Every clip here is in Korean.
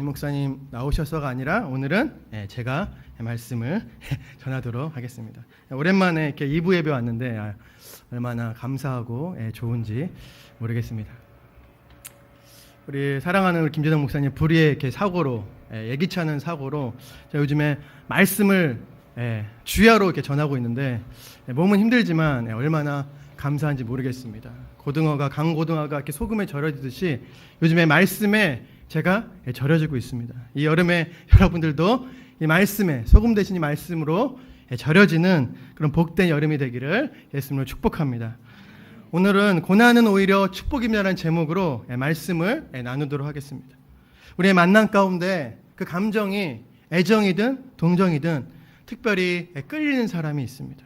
목사님 나오셔서가 아니라 오늘은 제가 말씀을 전하도록 하겠습니다. 오랜만에 이렇게 2부 예배 왔는데 얼마나 감사하고 좋은지 모르겠습니다. 우리 사랑하는 우리 김재동 목사님 불의의 이렇게 사고로 예기치 않은 사고로 제가 요즘에 말씀을 주야로 이렇게 전하고 있는데 몸은 힘들지만 얼마나 감사한지 모르겠습니다. 강고등어가 이렇게 소금에 절여지듯이 요즘에 말씀에 제가 절여지고 있습니다. 이 여름에 여러분들도 이 말씀에 소금 대신 이 말씀으로 절여지는 그런 복된 여름이 되기를 예수님으로 축복합니다. 오늘은 고난은 오히려 축복입니다라는 제목으로 말씀을 나누도록 하겠습니다. 우리의 만남 가운데 그 감정이 애정이든 동정이든 특별히 끌리는 사람이 있습니다.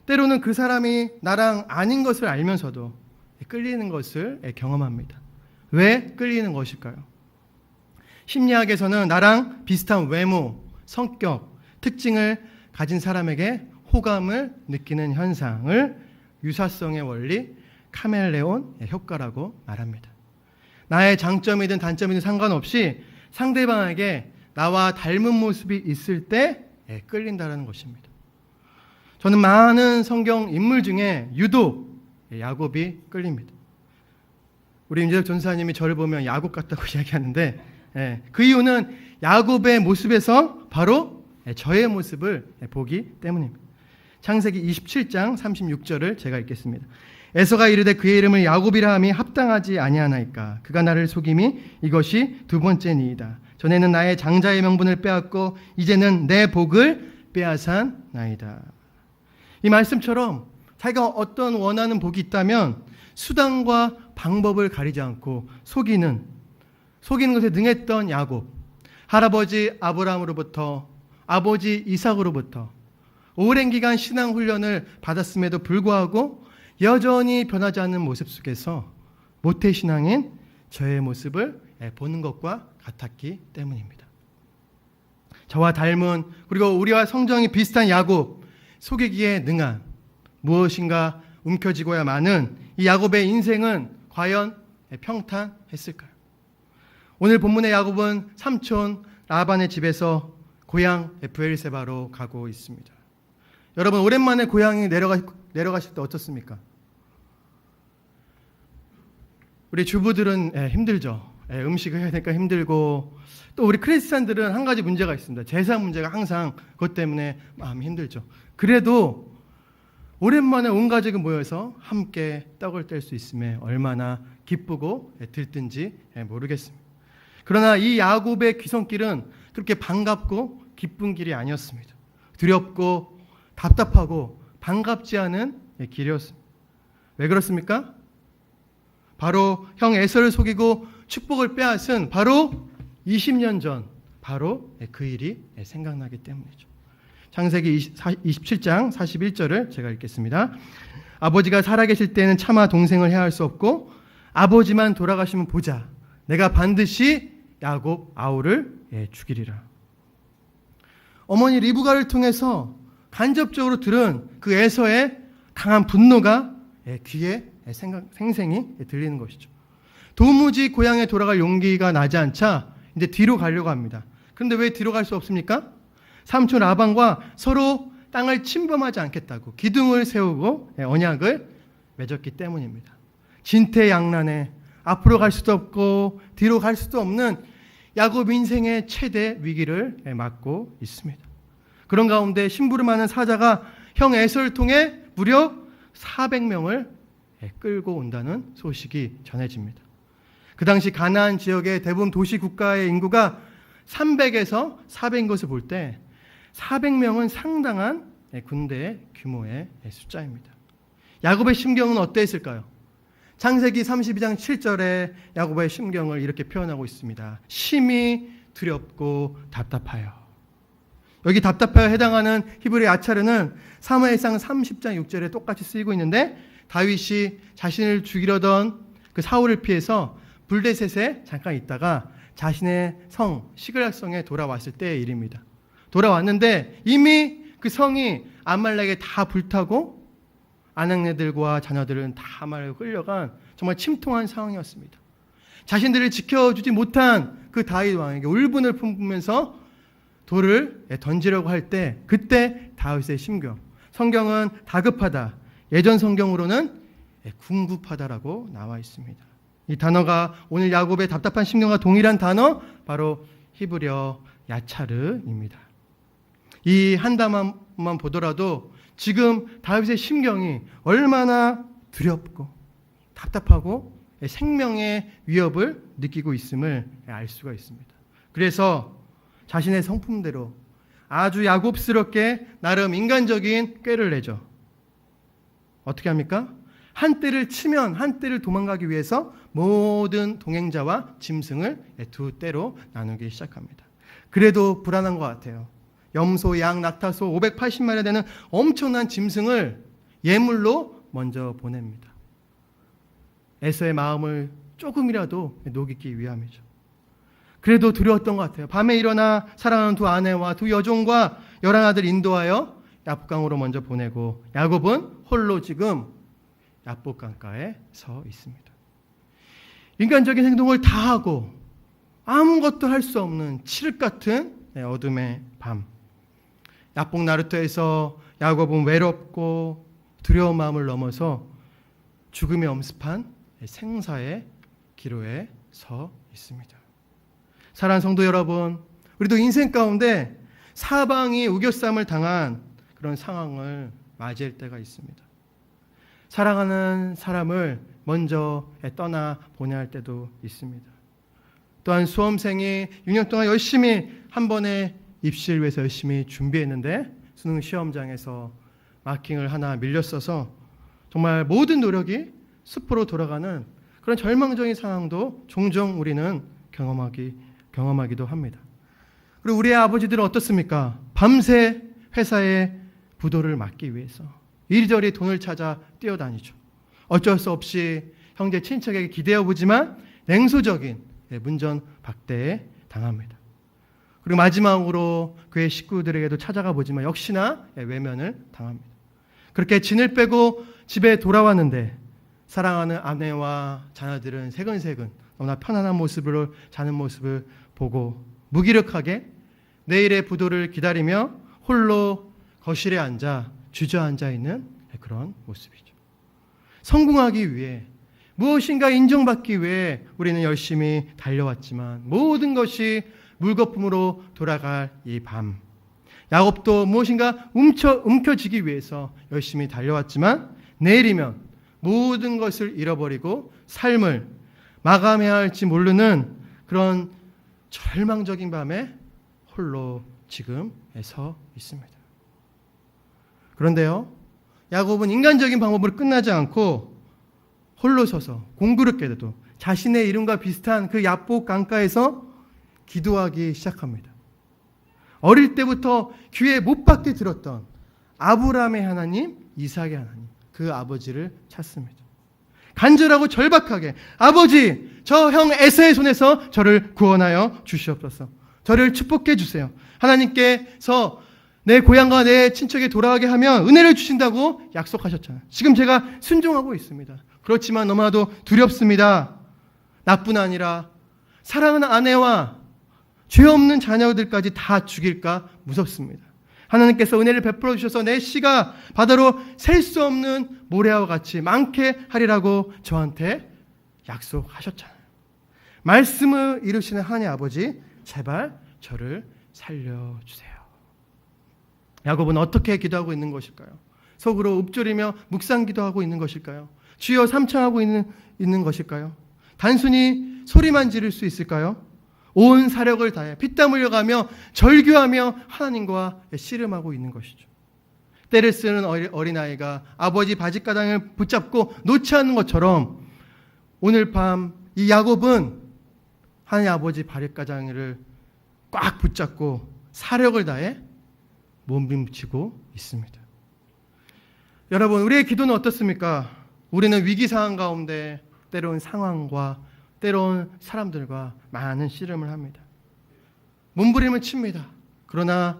때로는 그 사람이 나랑 아닌 것을 알면서도 끌리는 것을 경험합니다. 왜 끌리는 것일까요? 심리학에서는 나랑 비슷한 외모, 성격, 특징을 가진 사람에게 호감을 느끼는 현상을 유사성의 원리, 카멜레온 효과라고 말합니다. 나의 장점이든 단점이든 상관없이 상대방에게 나와 닮은 모습이 있을 때 끌린다는 것입니다. 저는 많은 성경 인물 중에 유독 야곱이 끌립니다. 우리 임재덕 전사님이 저를 보면 야곱 같다고 이야기하는데 그 이유는 야곱의 모습에서 바로 저의 모습을 보기 때문입니다. 창세기 27장 36절을 제가 읽겠습니다. 에서가 이르되 그의 이름을 야곱이라 함이 합당하지 아니하나이까 그가 나를 속임이 이것이 두 번째니이다. 전에는 나의 장자의 명분을 빼앗고 이제는 내 복을 빼앗았나이다. 이 말씀처럼 자기가 어떤 원하는 복이 있다면 수단과 방법을 가리지 않고 속이는 것에 능했던 야곱, 할아버지 아브라함으로부터 아버지 이삭으로부터 오랜 기간 신앙 훈련을 받았음에도 불구하고 여전히 변하지 않는 모습 속에서 모태신앙인 저의 모습을 보는 것과 같았기 때문입니다. 저와 닮은 그리고 우리와 성정이 비슷한 야곱, 속이기에 능한 무엇인가 움켜쥐고야 마는 이 야곱의 인생은 과연 평탄했을까요? 오늘 본문의 야곱은 삼촌 라반의 집에서 고향 브엘세바로 가고 있습니다. 여러분 오랜만에 고향에 내려가실 때 어떻습니까? 우리 주부들은 힘들죠. 음식을 해야 되니까 힘들고 또 우리 크리스찬들은 한 가지 문제가 있습니다. 제사 문제가 항상 그것 때문에 마음이 힘들죠. 그래도 오랜만에 온 가족이 모여서 함께 떡을 뗄 수 있음에 얼마나 기쁘고 들뜬지 모르겠습니다. 그러나 이 야곱의 귀성길은 그렇게 반갑고 기쁜 길이 아니었습니다. 두렵고 답답하고 반갑지 않은 길이었습니다. 왜 그렇습니까? 바로 형 에서를 속이고 축복을 빼앗은 바로 20년 전 바로 그 일이 생각나기 때문이죠. 창세기 27장 41절을 제가 읽겠습니다. 아버지가 살아계실 때는 차마 동생을 해할 수 없고 아버지만 돌아가시면 보자. 내가 반드시 야곱 아우를 죽이리라. 어머니 리브가를 통해서 간접적으로 들은 그 에서의 강한 분노가 귀에 생생히 들리는 것이죠. 도무지 고향에 돌아갈 용기가 나지 않자 이제 뒤로 가려고 합니다. 그런데 왜 뒤로 갈 수 없습니까? 삼촌 라반과 서로 땅을 침범하지 않겠다고 기둥을 세우고 언약을 맺었기 때문입니다. 진퇴양난에 앞으로 갈 수도 없고 뒤로 갈 수도 없는 야곱 인생의 최대 위기를 맞고 있습니다. 그런 가운데 심부름하는 사자가 형 에서를 통해 무려 400명을 끌고 온다는 소식이 전해집니다. 그 당시 가나안 지역의 대부분 도시 국가의 인구가 300에서 400인 것을 볼 때 400명은 상당한 군대 규모의 숫자입니다. 야곱의 심경은 어땠을까요? 창세기 32장 7절에 야곱의 심경을 이렇게 표현하고 있습니다. 심히 두렵고 답답하여. 여기 답답하여 해당하는 히브리 아차르는 사무엘상 30장 6절에 똑같이 쓰이고 있는데 다윗이 자신을 죽이려던 그 사울을 피해서 블레셋에 잠깐 있다가 자신의 성 시글락성에 돌아왔을 때의 일입니다. 돌아왔는데 이미 그 성이 아말렉에 다 불타고 아낙네들과 자녀들은 다 아말렉에 끌려간 정말 침통한 상황이었습니다. 자신들을 지켜주지 못한 그 다윗 왕에게 울분을 품으면서 돌을 던지려고 할 때 그때 다윗의 심경, 성경은 다급하다, 예전 성경으로는 궁급하다라고 나와 있습니다. 이 단어가 오늘 야곱의 답답한 심경과 동일한 단어, 바로 히브리어 야차르입니다. 이 한 단어만 보더라도 지금 다윗의 심경이 얼마나 두렵고 답답하고 생명의 위협을 느끼고 있음을 알 수가 있습니다. 그래서 자신의 성품대로 아주 야곱스럽게 나름 인간적인 꾀를 내죠. 어떻게 합니까? 한 떼를 치면 한 떼를 도망가기 위해서 모든 동행자와 짐승을 두 떼로 나누기 시작합니다. 그래도 불안한 것 같아요. 염소, 양, 낙타소 580마리 되는 엄청난 짐승을 예물로 먼저 보냅니다. 에서의 마음을 조금이라도 녹이기 위함이죠. 그래도 두려웠던 것 같아요. 밤에 일어나 사랑하는 두 아내와 두 여종과 11아들 인도하여 야복강으로 먼저 보내고 야곱은 홀로 지금 야복강가에 서 있습니다. 인간적인 행동을 다 하고 아무것도 할 수 없는 칠흑 같은 어둠의 밤. 야복 나루터에서 야곱은 외롭고 두려운 마음을 넘어서 죽음의 엄습한 생사의 기로에 서 있습니다. 사랑하는 성도 여러분, 우리도 인생 가운데 사방이 우겨쌈을 당한 그런 상황을 맞이할 때가 있습니다. 사랑하는 사람을 먼저 떠나 보내야 할 때도 있습니다. 또한 수험생이 6년 동안 열심히 한 번에 입시를 위해서 열심히 준비했는데 수능 시험장에서 마킹을 하나 밀렸어서 정말 모든 노력이 숲으로 돌아가는 그런 절망적인 상황도 종종 우리는 경험하기도 합니다. 그리고 우리의 아버지들은 어떻습니까? 밤새 회사에 부도를 막기 위해서 이리저리 돈을 찾아 뛰어다니죠. 어쩔 수 없이 형제 친척에게 기대어 보지만 냉소적인 문전박대에 당합니다. 그리고 마지막으로 그의 식구들에게도 찾아가 보지만 역시나 외면을 당합니다. 그렇게 진을 빼고 집에 돌아왔는데 사랑하는 아내와 자녀들은 새근새근 너무나 편안한 모습으로 자는 모습을 보고 무기력하게 내일의 부도를 기다리며 홀로 거실에 앉아 주저앉아 있는 그런 모습이죠. 성공하기 위해 무엇인가 인정받기 위해 우리는 열심히 달려왔지만 모든 것이 물거품으로 돌아갈 이 밤. 야곱도 무엇인가 움켜쥐기 위해서 열심히 달려왔지만 내일이면 모든 것을 잃어버리고 삶을 마감해야 할지 모르는 그런 절망적인 밤에 홀로 지금 서 있습니다. 그런데요, 야곱은 인간적인 방법으로 끝나지 않고 홀로 서서 공교롭게도 자신의 이름과 비슷한 그 야복 강가에서 기도하기 시작합니다. 어릴 때부터 귀에 못 박게 들었던 아브라함의 하나님, 이삭의 하나님, 그 아버지를 찾습니다. 간절하고 절박하게 아버지, 저 형 에서의 손에서 저를 구원하여 주시옵소서. 저를 축복해 주세요. 하나님께서 내 고향과 내 친척에 돌아가게 하면 은혜를 주신다고 약속하셨잖아요. 지금 제가 순종하고 있습니다. 그렇지만 너무나도 두렵습니다. 나뿐 아니라 사랑하는 아내와 죄 없는 자녀들까지 다 죽일까 무섭습니다. 하나님께서 은혜를 베풀어 주셔서 내 씨가 바다로 셀 수 없는 모래와 같이 많게 하리라고 저한테 약속하셨잖아요. 말씀을 이루시는 하나님 아버지, 제발 저를 살려주세요. 야곱은 어떻게 기도하고 있는 것일까요? 속으로 읊조리며 묵상 기도하고 있는 것일까요? 주여 삼창하고 있는 것일까요? 단순히 소리만 지를 수 있을까요? 온 사력을 다해 피땀 흘려가며 절규하며 하나님과 씨름하고 있는 것이죠. 때를 쓰는 어린아이가 아버지 바짓가랑을 붙잡고 놓지 않는 것처럼 오늘 밤 이 야곱은 하나님 아버지 바짓가랑을 꽉 붙잡고 사력을 다해 몸부림치고 있습니다. 여러분, 우리의 기도는 어떻습니까? 우리는 위기 상황 가운데 때로는 상황과 때로는 사람들과 많은 씨름을 합니다. 몸부림을 칩니다. 그러나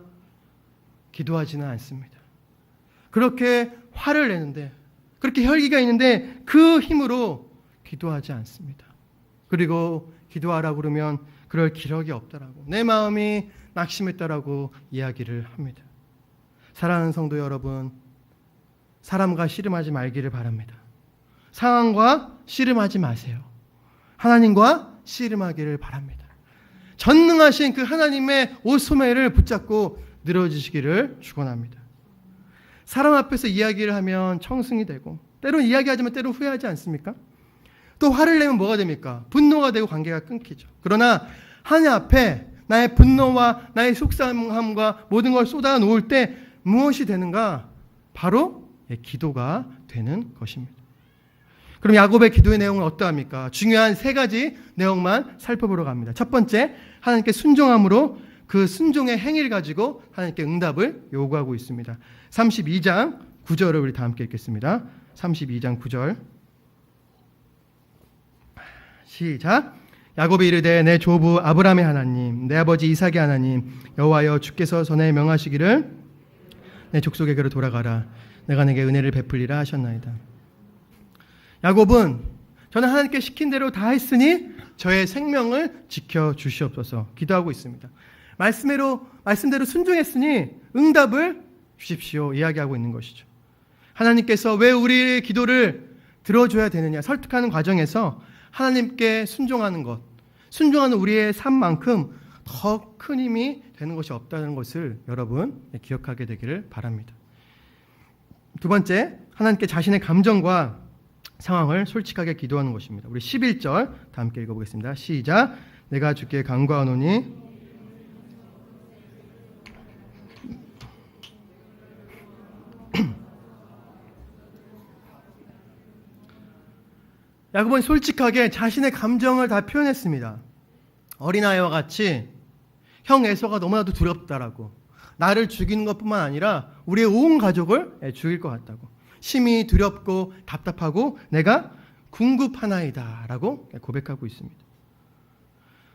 기도하지는 않습니다. 그렇게 화를 내는데, 그렇게 혈기가 있는데 그 힘으로 기도하지 않습니다. 그리고 기도하라고 그러면 그럴 기력이 없다라고, 내 마음이 낙심했다라고 이야기를 합니다. 사랑하는 성도 여러분, 사람과 씨름하지 말기를 바랍니다. 상황과 씨름하지 마세요. 하나님과 씨름하기를 바랍니다. 전능하신 그 하나님의 오소매를 붙잡고 늘어지시기를 축원합니다. 사람 앞에서 이야기를 하면 청승이 되고, 때론 이야기하지만 때론 후회하지 않습니까? 또 화를 내면 뭐가 됩니까? 분노가 되고 관계가 끊기죠. 그러나 하나님 앞에 나의 분노와 나의 속상함과 모든 걸 쏟아 놓을 때 무엇이 되는가? 바로 기도가 되는 것입니다. 그럼 야곱의 기도의 내용은 어떠합니까? 중요한 세 가지 내용만 살펴보러 갑니다. 첫 번째, 하나님께 순종함으로 그 순종의 행위를 가지고 하나님께 응답을 요구하고 있습니다. 32장 9절을 우리 다 함께 읽겠습니다. 32장 9절 시작. 야곱이 이르되 내 조부 아브라함의 하나님, 내 아버지 이삭의 하나님 여호와여, 주께서 전에 명하시기를 내 족속에게로 돌아가라, 내가 내게 은혜를 베풀리라 하셨나이다. 야곱은 저는 하나님께 시킨 대로 다 했으니 저의 생명을 지켜주시옵소서 기도하고 있습니다. 말씀대로 순종했으니 응답을 주십시오 이야기하고 있는 것이죠. 하나님께서 왜 우리의 기도를 들어줘야 되느냐, 설득하는 과정에서 하나님께 순종하는 것, 순종하는 우리의 삶만큼 더 큰 힘이 되는 것이 없다는 것을 여러분 기억하게 되기를 바랍니다. 두 번째, 하나님께 자신의 감정과 상황을 솔직하게 기도하는 것입니다. 우리 11절 다 함께 읽어보겠습니다. 시작. 내가 주께 간구하노니 야곱은 솔직하게 자신의 감정을 다 표현했습니다. 어린아이와 같이 형 에서가 너무나도 두렵다라고, 나를 죽이는 것뿐만 아니라 우리의 온 가족을 죽일 것 같다고, 심히 두렵고 답답하고 내가 궁급하나이다 라고 고백하고 있습니다.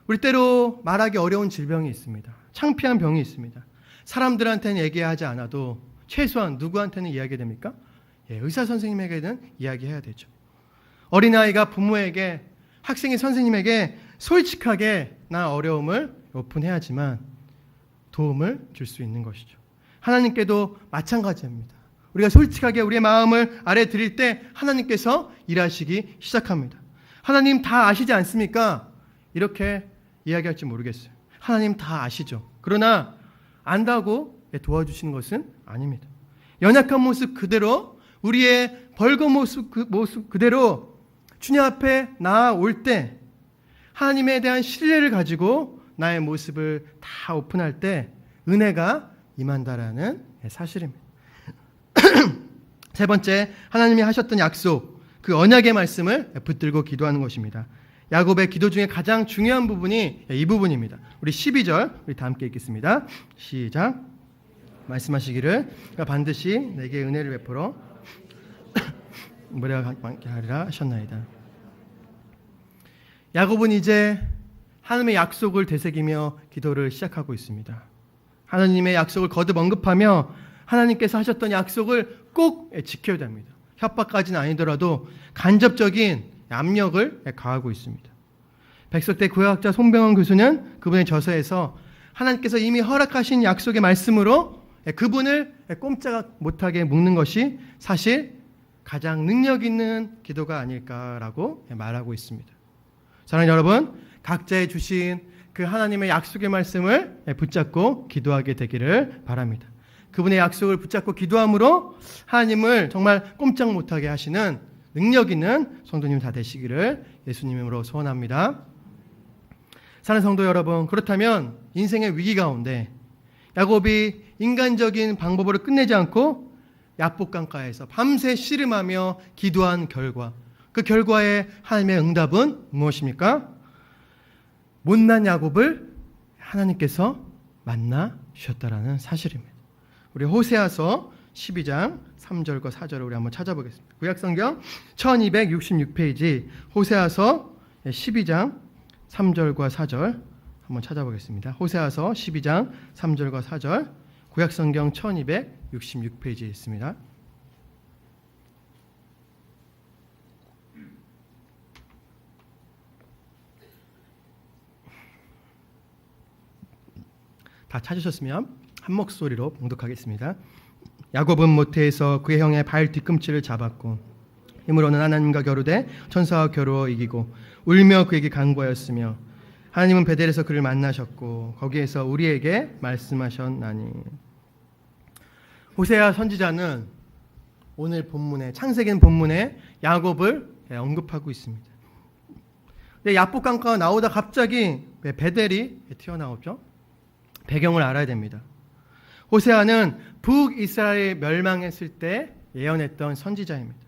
우리 때로 말하기 어려운 질병이 있습니다. 창피한 병이 있습니다. 사람들한테는 얘기하지 않아도 최소한 누구한테는 이야기됩니까? 의사 선생님에게는 이야기해야 되죠. 어린아이가 부모에게, 학생이 선생님에게 솔직하게 나 어려움을 오픈해야지만 도움을 줄 수 있는 것이죠. 하나님께도 마찬가지입니다. 우리가 솔직하게 우리의 마음을 아래 드릴 때 하나님께서 일하시기 시작합니다. 하나님 다 아시지 않습니까? 이렇게 이야기할지 모르겠어요. 하나님 다 아시죠. 그러나 안다고 도와주시는 것은 아닙니다. 연약한 모습 그대로, 우리의 벌거 모습 그대로 주님 앞에 나아올 때 하나님에 대한 신뢰를 가지고 나의 모습을 다 오픈할 때 은혜가 임한다라는 사실입니다. 세 번째, 하나님이 하셨던 약속, 그 언약의 말씀을 붙들고 기도하는 것입니다. 야곱의 기도 중에 가장 중요한 부분이 이 부분입니다. 우리 12절 우리 다 함께 읽겠습니다. 시작. 말씀하시기를 반드시 내게 은혜를 베풀어 무례가 많게 하리라 하셨나이다. 야곱은 이제 하나님의 약속을 되새기며 기도를 시작하고 있습니다. 하나님의 약속을 거듭 언급하며 하나님께서 하셨던 약속을 꼭 지켜야 됩니다. 협박까지는 아니더라도 간접적인 압력을 가하고 있습니다. 백석대 구약학자 송병헌 교수는 그분의 저서에서 하나님께서 이미 허락하신 약속의 말씀으로 그분을 꼼짝 못하게 묶는 것이 사실 가장 능력 있는 기도가 아닐까라고 말하고 있습니다. 사랑하는 여러분, 각자의 주신 그 하나님의 약속의 말씀을 붙잡고 기도하게 되기를 바랍니다. 그분의 약속을 붙잡고 기도함으로 하나님을 정말 꼼짝 못하게 하시는 능력 있는 성도님 다 되시기를 예수님 이름으로 소원합니다. 사랑하는 성도 여러분, 그렇다면 인생의 위기 가운데 야곱이 인간적인 방법으로 끝내지 않고 야복강가에서 밤새 씨름하며 기도한 결과, 그 결과에 하나님의 응답은 무엇입니까? 못난 야곱을 하나님께서 만나 주셨다라는 사실입니다. 우리 호세아서 12장 3절과 4절을 우리 한번 찾아보겠습니다. 구약성경 1266페이지 호세아서 12장 3절과 4절 한번 찾아보겠습니다. 호세아서 12장 3절과 4절 구약성경 1266페이지에 있습니다. 다 찾으셨으면 한 목소리로 봉독하겠습니다. 야곱은 모태에서 그의 형의 발 뒤꿈치를 잡았고 힘으로는 하나님과 겨루되 천사와 겨루어 이기고 울며 그에게 간구하였으며 하나님은 베델에서 그를 만나셨고 거기에서 우리에게 말씀하셨나니. 호세아 선지자는 오늘 본문에 창세기 본문에 야곱을 언급하고 있습니다. 근데 야복강가가 나오다 갑자기 베델이 튀어나오죠. 배경을 알아야 됩니다. 호세아는 북이스라엘이 멸망했을 때 예언했던 선지자입니다.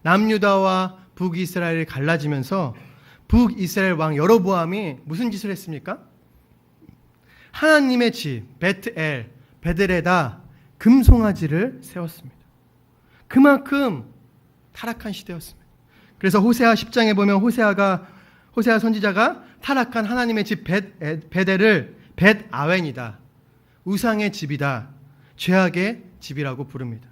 남유다와 북이스라엘이 갈라지면서 북이스라엘 왕 여로보암이 무슨 짓을 했습니까? 하나님의 집 베트엘, 베델에다 금송아지를 세웠습니다. 그만큼 타락한 시대였습니다. 그래서 호세아 10장에 보면 호세아 선지자가 타락한 하나님의 집 베델을 벳아웬이다, 우상의 집이다, 죄악의 집이라고 부릅니다.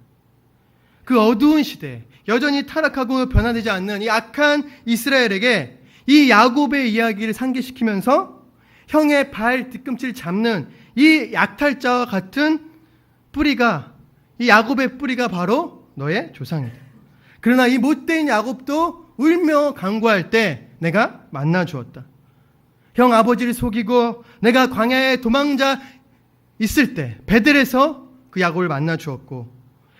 그 어두운 시대, 여전히 타락하고 변화되지 않는 이 악한 이스라엘에게 이 야곱의 이야기를 상기시키면서 형의 발 뒤꿈치를 잡는 이 약탈자와 같은 뿌리가, 이 야곱의 뿌리가 바로 너의 조상이다. 그러나 이 못된 야곱도 울며 간구할 때 내가 만나 주었다. 형 아버지를 속이고 내가 광야에 도망자 있을 때 베델에서 그 야곱을 만나 주었고,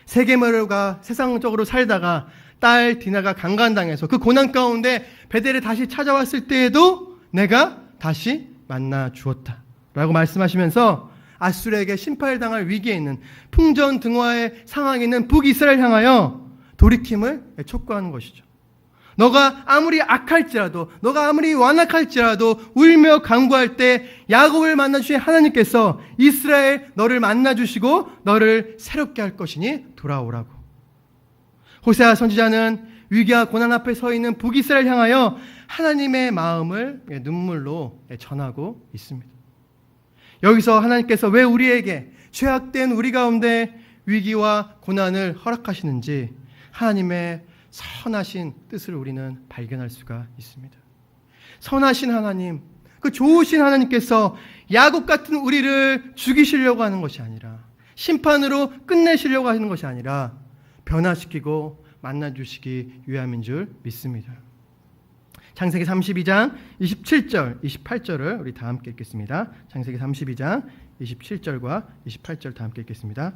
세겜으로가 세상적으로 살다가 딸 디나가 강간당해서 그 고난 가운데 베델에 다시 찾아왔을 때에도 내가 다시 만나 주었다 라고 말씀하시면서 아수르에게 심판을 당할 위기에 있는 풍전등화의 상황에 있는 북이스라엘 향하여 돌이킴을 촉구하는 것이죠. 너가 아무리 악할지라도, 너가 아무리 완악할지라도 울며 간구할 때 야곱을 만나주신 하나님께서 이스라엘 너를 만나주시고 너를 새롭게 할 것이니 돌아오라고. 호세아 선지자는 위기와 고난 앞에 서 있는 북이스라엘 향하여 하나님의 마음을 눈물로 전하고 있습니다. 여기서 하나님께서 왜 우리에게, 죄악된 우리 가운데 위기와 고난을 허락하시는지 하나님의 선하신 뜻을 우리는 발견할 수가 있습니다. 선하신 하나님, 그 좋으신 하나님께서 야곱 같은 우리를 죽이시려고 하는 것이 아니라, 심판으로 끝내시려고 하는 것이 아니라 변화시키고 만나주시기 위함인 줄 믿습니다. 창세기 32장 27절, 28절을 우리 다 함께 읽겠습니다. 창세기 32장 27절과 28절 다 함께 읽겠습니다.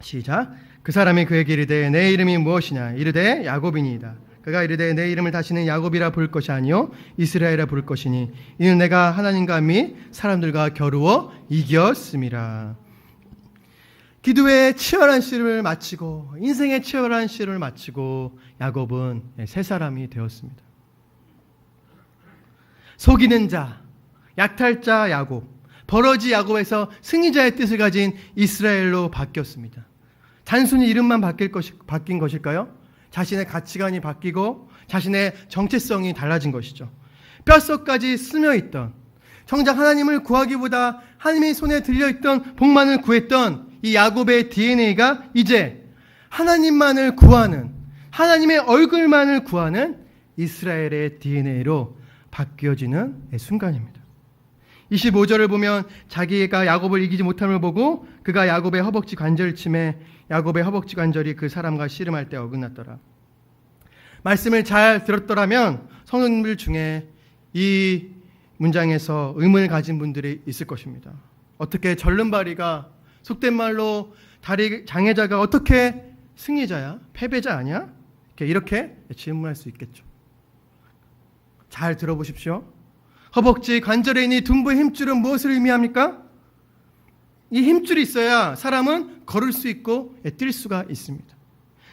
시작. 그 사람이 그에게 이르되 내 이름이 무엇이냐? 이르되 야곱이니이다. 그가 이르되 내 이름을 다시는 야곱이라 부를 것이 아니요 이스라엘이라 부를 것이니 이는 내가 하나님과 및 사람들과 겨루어 이겼음이라. 기도의 치열한 씨름을 마치고, 인생의 치열한 씨름을 마치고 야곱은 새 사람이 되었습니다. 속이는 자, 약탈자 야곱, 버러지 야곱에서 승리자의 뜻을 가진 이스라엘로 바뀌었습니다. 단순히 이름만 바뀐 것일까요? 자신의 가치관이 바뀌고 자신의 정체성이 달라진 것이죠. 뼛속까지 스며있던, 정작 하나님을 구하기보다 하나님의 손에 들려있던 복만을 구했던 이 야곱의 DNA가 이제 하나님만을 구하는, 하나님의 얼굴만을 구하는 이스라엘의 DNA로 바뀌어지는 순간입니다. 25절을 보면 자기가 야곱을 이기지 못함을 보고 그가 야곱의 허벅지 관절을 치매 야곱의 허벅지 관절이 그 사람과 씨름할 때 어긋났더라. 말씀을 잘 들었더라면 성도님들 중에 이 문장에서 의문을 가진 분들이 있을 것입니다. 어떻게 절름발이가, 속된 말로 다리 장애자가 어떻게 승리자야? 패배자 아니야? 이렇게 질문할 수 있겠죠. 잘 들어보십시오. 허벅지 관절에 있는 둔부의 힘줄은 무엇을 의미합니까? 이 힘줄이 있어야 사람은 걸을 수 있고 뛸 수가 있습니다.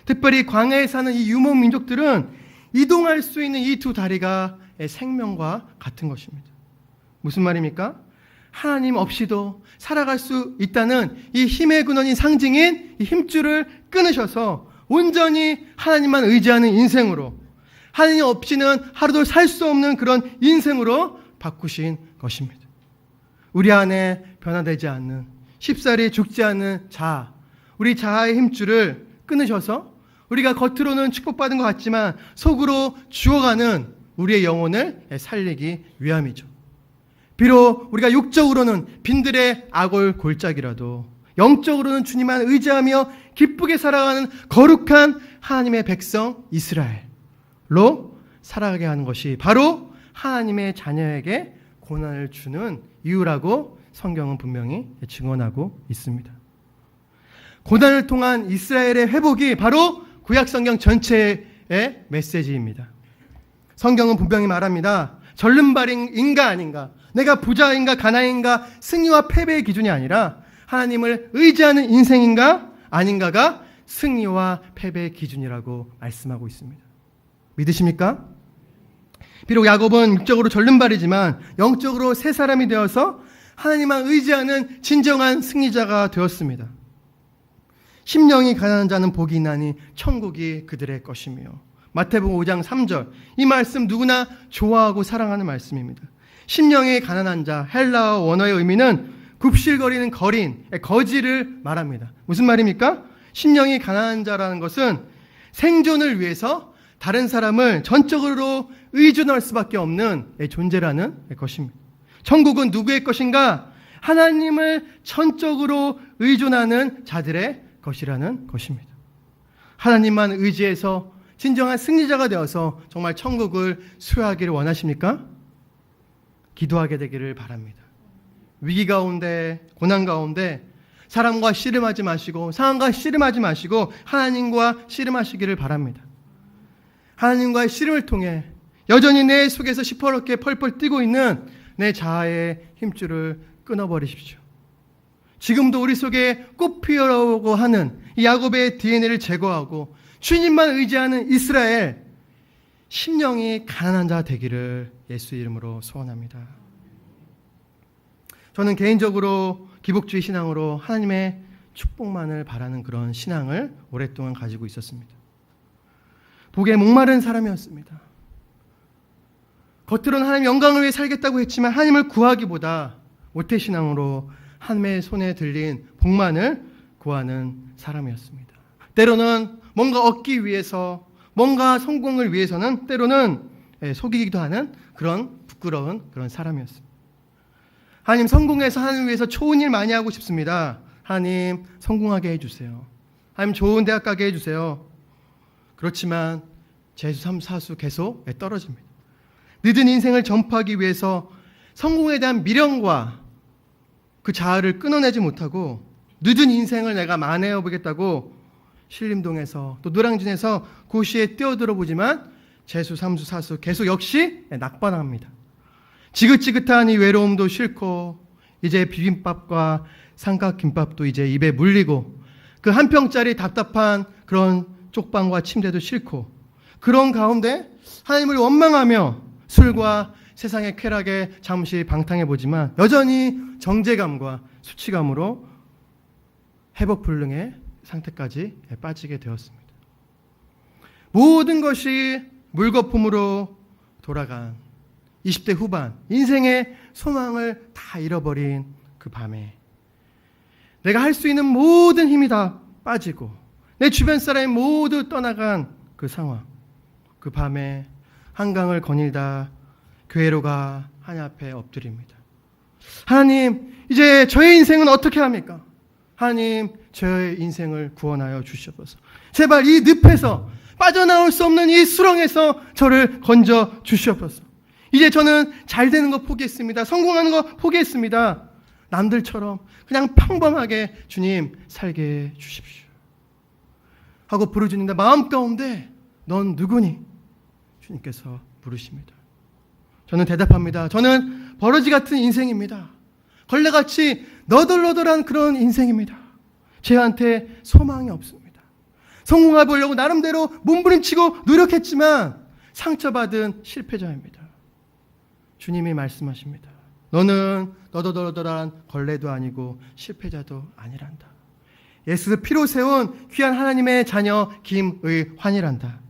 특별히 광야에 사는 이 유목 민족들은 이동할 수 있는 이 두 다리가 생명과 같은 것입니다. 무슨 말입니까? 하나님 없이도 살아갈 수 있다는 이 힘의 근원인 상징인 이 힘줄을 끊으셔서 온전히 하나님만 의지하는 인생으로, 하나님 없이는 하루도 살 수 없는 그런 인생으로 바꾸신 것입니다. 우리 안에 변화되지 않는, 쉽사리 죽지 않는 자아, 우리 자아의 힘줄을 끊으셔서 우리가 겉으로는 축복받은 것 같지만 속으로 죽어가는 우리의 영혼을 살리기 위함이죠. 비록 우리가 육적으로는 빈들의 악을 골짜기라도 영적으로는 주님만 의지하며 기쁘게 살아가는 거룩한 하나님의 백성 이스라엘로 살아가게 하는 것이 바로 하나님의 자녀에게 고난을 주는 이유라고 성경은 분명히 증언하고 있습니다. 고난을 통한 이스라엘의 회복이 바로 구약 성경 전체의 메시지입니다. 성경은 분명히 말합니다. 절름발인가 아닌가, 내가 부자인가 가난인가, 승리와 패배의 기준이 아니라 하나님을 의지하는 인생인가 아닌가가 승리와 패배의 기준이라고 말씀하고 있습니다. 믿으십니까? 비록 야곱은 육적으로 절름발이지만 영적으로 새 사람이 되어서 하나님만 의지하는 진정한 승리자가 되었습니다. 심령이 가난한 자는 복이 있나니 천국이 그들의 것이며, 마태복음 5장 3절, 이 말씀 누구나 좋아하고 사랑하는 말씀입니다. 심령이 가난한 자, 헬라어 원어의 의미는 굽실거리는 거린, 거지를 말합니다. 무슨 말입니까? 심령이 가난한 자라는 것은 생존을 위해서 다른 사람을 전적으로 의존할 수밖에 없는 존재라는 것입니다. 천국은 누구의 것인가? 하나님을 전적으로 의존하는 자들의 것이라는 것입니다. 하나님만 의지해서 진정한 승리자가 되어서 정말 천국을 수여하기를 원하십니까? 기도하게 되기를 바랍니다. 위기 가운데, 고난 가운데 사람과 씨름하지 마시고 상황과 씨름하지 마시고 하나님과 씨름하시기를 바랍니다. 하나님과의 씨름을 통해 여전히 내 속에서 시퍼렇게 펄펄 뛰고 있는 내 자아의 힘줄을 끊어버리십시오. 지금도 우리 속에 꽃 피우려고 하는 이 야곱의 DNA를 제거하고 주님만 의지하는 이스라엘, 심령이 가난한 자 되기를 예수 이름으로 소원합니다. 저는 개인적으로 기복주의 신앙으로 하나님의 축복만을 바라는 그런 신앙을 오랫동안 가지고 있었습니다. 복에 목마른 사람이었습니다. 겉으로는 하나님 영광을 위해 살겠다고 했지만 하나님을 구하기보다 모태신앙으로 하나님의 손에 들린 복만을 구하는 사람이었습니다. 때로는 뭔가 얻기 위해서, 뭔가 성공을 위해서는 때로는 속이기도 하는 그런 부끄러운 그런 사람이었습니다. 하나님, 성공해서 하나님을 위해서 좋은 일 많이 하고 싶습니다. 하나님, 성공하게 해주세요. 하나님, 좋은 대학 가게 해주세요. 그렇지만 재수 3, 4수 계속 떨어집니다. 늦은 인생을 전파하기 위해서 성공에 대한 미련과 그 자아를 끊어내지 못하고 늦은 인생을 내가 만회해 보겠다고 신림동에서 또 노량진에서 고시에 뛰어들어 보지만 재수 3수 4수 계속 역시 낙반합니다. 지긋지긋한 이 외로움도 싫고 이제 비빔밥과 삼각김밥도 이제 입에 물리고 그 한 평짜리 답답한 그런 쪽방과 침대도 싫고 그런 가운데 하나님을 원망하며 술과 세상의 쾌락에 잠시 방탕해보지만 여전히 정죄감과 수치감으로 회복불능의 상태까지 빠지게 되었습니다. 모든 것이 물거품으로 돌아간 20대 후반, 인생의 소망을 다 잃어버린 그 밤에 내가 할 수 있는 모든 힘이 다 빠지고 내 주변 사람이 모두 떠나간 그 상황, 그 밤에 한강을 거닐다 교회로 가 하나님 앞에 엎드립니다. 하나님, 이제 저의 인생은 어떻게 합니까? 하나님, 저의 인생을 구원하여 주시옵소서. 제발 이 늪에서 빠져나올 수 없는 이 수렁에서 저를 건져 주시옵소서. 이제 저는 잘 되는 거 포기했습니다. 성공하는 거 포기했습니다. 남들처럼 그냥 평범하게 주님 살게 해주십시오 하고 부르짖는데 마음 가운데 넌 누구니? 주님께서 부르십니다. 저는 대답합니다. 저는 버러지 같은 인생입니다. 걸레같이 너덜너덜한 그런 인생입니다. 저한테 소망이 없습니다. 성공해 보려고 나름대로 몸부림치고 노력했지만 상처받은 실패자입니다. 주님이 말씀하십니다. 너는 너덜너덜한 걸레도 아니고 실패자도 아니란다. 예수 피로 세운 귀한 하나님의 자녀 김의환이란다.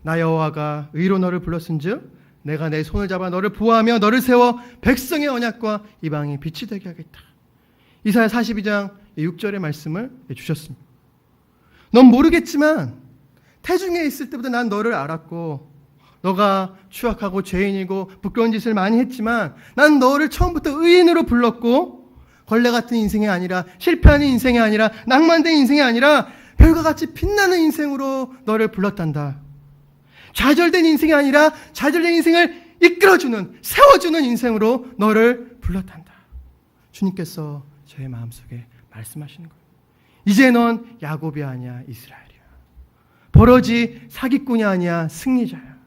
나 여호와가 의로 너를 불렀은즉 내가 내 손을 잡아 너를 보호하며 너를 세워 백성의 언약과 이방이 빛이 되게 하겠다. 이사야 42장 6절의 말씀을 주셨습니다. 넌 모르겠지만 태중에 있을 때부터 난 너를 알았고 너가 추악하고 죄인이고 부끄러운 짓을 많이 했지만 난 너를 처음부터 의인으로 불렀고 걸레 같은 인생이 아니라 실패하는 인생이 아니라 낭만된 인생이 아니라 별과 같이 빛나는 인생으로 너를 불렀단다. 좌절된 인생이 아니라 좌절된 인생을 이끌어주는 세워주는 인생으로 너를 불렀단다. 주님께서 저의 마음속에 말씀하시는 거예요. 이제 넌 야곱이 아니야 이스라엘이야. 버러지 사기꾼이 아니야 승리자야.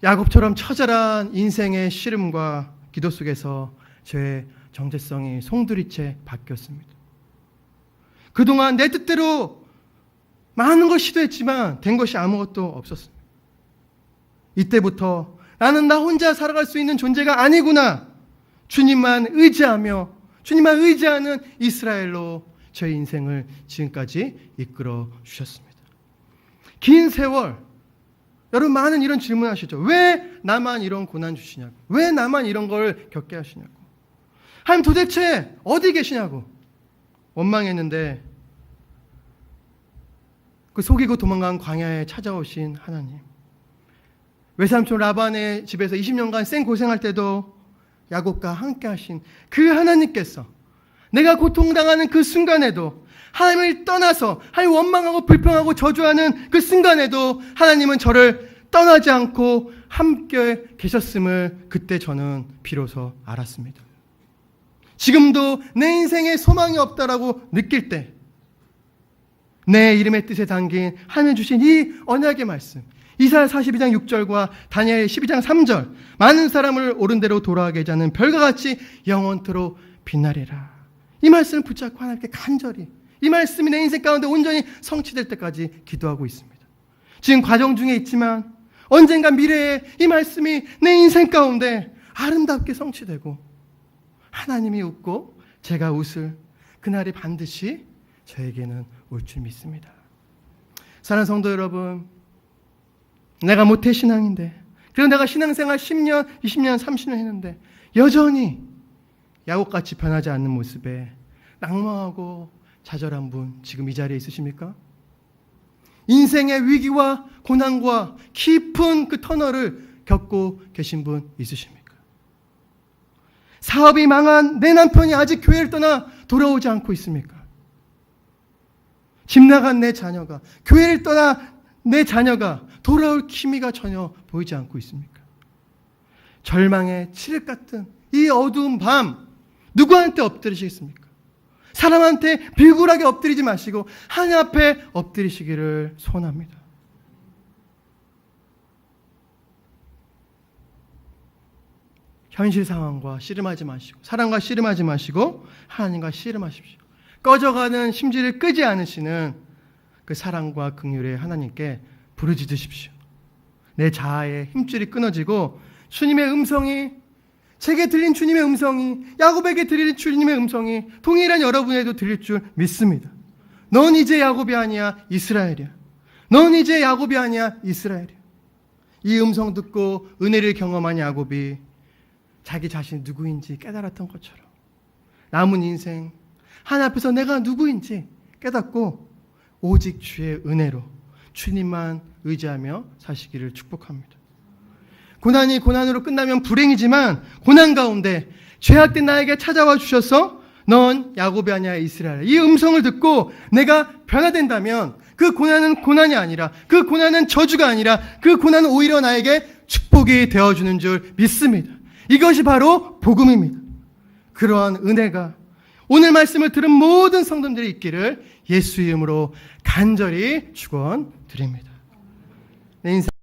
야곱처럼 처절한 인생의 씨름과 기도 속에서 저의 정체성이 송두리째 바뀌었습니다. 그동안 내 뜻대로 많은 걸 시도했지만 된 것이 아무것도 없었습니다. 이때부터 나는 나 혼자 살아갈 수 있는 존재가 아니구나. 주님만 의지하며 주님만 의지하는 이스라엘로 저의 인생을 지금까지 이끌어 주셨습니다. 긴 세월 여러분 많은 이런 질문 하시죠. 왜 나만 이런 고난 주시냐고. 왜 나만 이런 걸 겪게 하시냐고. 하나님 도대체 어디 계시냐고 원망했는데 그 속이고 도망간 광야에 찾아오신 하나님. 외삼촌 라반의 집에서 20년간 생고생할 때도 야곱과 함께 하신 그 하나님께서 내가 고통당하는 그 순간에도 하나님을 떠나서 하나님 원망하고 불평하고 저주하는 그 순간에도 하나님은 저를 떠나지 않고 함께 계셨음을 그때 저는 비로소 알았습니다. 지금도 내 인생에 소망이 없다라고 느낄 때 내 이름의 뜻에 담긴 하나님 주신 이 언약의 말씀 이사야 42장 6절과 다니엘 12장 3절 많은 사람을 옳은 대로 돌아가게 하지 않는 별과 같이 영원토록 빛나리라. 이 말씀을 붙잡고 하나님께 간절히 이 말씀이 내 인생 가운데 온전히 성취될 때까지 기도하고 있습니다. 지금 과정 중에 있지만 언젠가 미래에 이 말씀이 내 인생 가운데 아름답게 성취되고 하나님이 웃고 제가 웃을 그날이 반드시 저에게는 올 줄 믿습니다. 사랑하는 성도 여러분, 내가 모태신앙인데 그리고 내가 신앙생활 10년, 20년, 30년 했는데 여전히 야곱같이 변하지 않는 모습에 낙망하고 좌절한 분 지금 이 자리에 있으십니까? 인생의 위기와 고난과 깊은 그 터널을 겪고 계신 분 있으십니까? 사업이 망한 내 남편이 아직 교회를 떠나 돌아오지 않고 있습니까? 집 나간 내 자녀가 교회를 떠나 내 자녀가 돌아올 기미가 전혀 보이지 않고 있습니까? 절망의 칠흑 같은 이 어두운 밤 누구한테 엎드리시겠습니까? 사람한테 비굴하게 엎드리지 마시고 하나님 앞에 엎드리시기를 소원합니다. 현실 상황과 씨름하지 마시고 사람과 씨름하지 마시고 하나님과 씨름하십시오. 꺼져가는 심지를 끄지 않으시는 그 사랑과 긍휼의 하나님께 부르짖으십시오. 내 자아의 힘줄이 끊어지고 주님의 음성이 제게 들린 주님의 음성이 야곱에게 들린 주님의 음성이 동일한 여러분에도 들릴 줄 믿습니다. 넌 이제 야곱이 아니야 이스라엘이야. 넌 이제 야곱이 아니야 이스라엘이야. 이 음성 듣고 은혜를 경험한 야곱이 자기 자신이 누구인지 깨달았던 것처럼 남은 인생 하나님 앞에서 내가 누구인지 깨닫고 오직 주의 은혜로 주님만 의지하며 사시기를 축복합니다. 고난이 고난으로 끝나면 불행이지만 고난 가운데 죄악된 나에게 찾아와 주셔서 넌 야곱이 아니야 이스라엘 이 음성을 듣고 내가 변화된다면 그 고난은 고난이 아니라 그 고난은 저주가 아니라 그 고난은 오히려 나에게 축복이 되어주는 줄 믿습니다. 이것이 바로 복음입니다. 그러한 은혜가 오늘 말씀을 들은 모든 성도들이 있기를 예수 이름으로 간절히 축원드립니다. 내 인생